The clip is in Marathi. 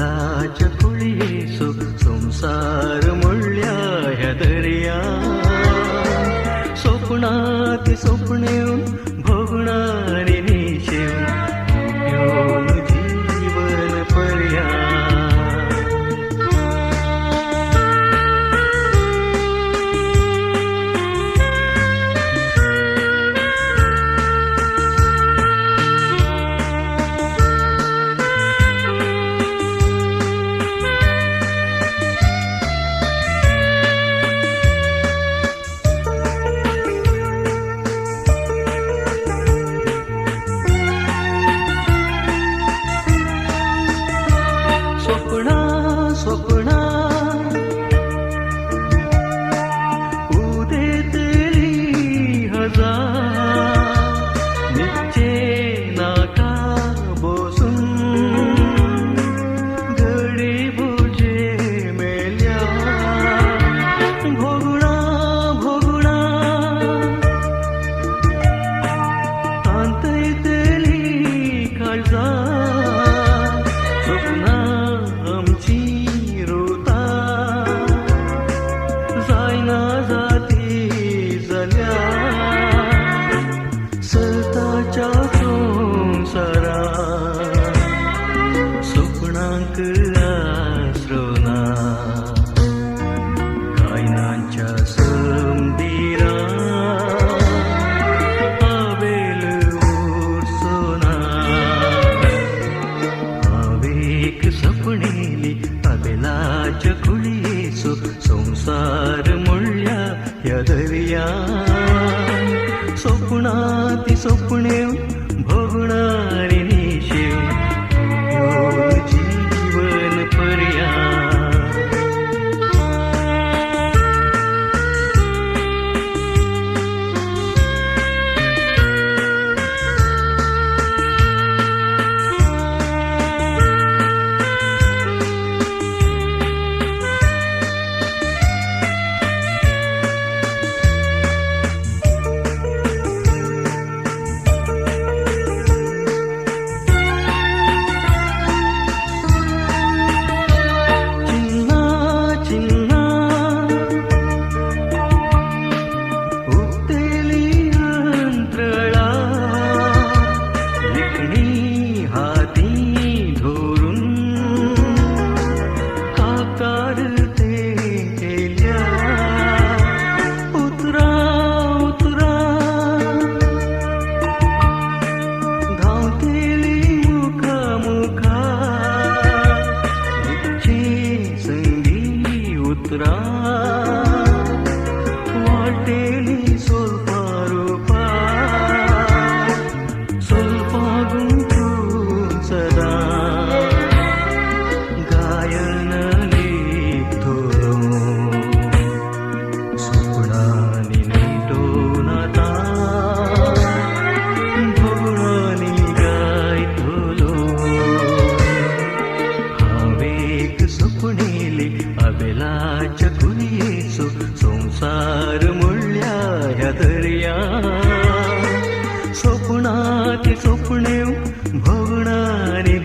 बेलाच्या कुळीसो संसार म्हणल्या ह्या दर्या स्वप्नात स्वप्ने भोगणारी निशेव घेऊन जीवन पर्या स्वप्ना उदेतली हजार निचे नाका बसून घडी भुजे मेल्या भोगणा भोगणा तांतयतली काळजा स्वप्ना सताच्या संसारा स्वप्नांक आश्रवना कायनांच्या समदिरा आवेल उरसोना आवेक सपनेली आवेलाच्या कुळीसो संसार म्हणल्या ह्या दर्या स्वप्नाती स्वप्ने भोगणारी निशेव घेऊन जीवन पर्या वाटेली सोल्पारूपा सोल्पा गुंतून सदा गायन लिखतो स्वप्नानी नीटोनाता भोगणानी गायतलो हावेक स्वप्नेली आवेलाच्या कुळीसो संसार म्हणल्या ह्या दर्या स्वप्नाती स्वप्ने भोगणारी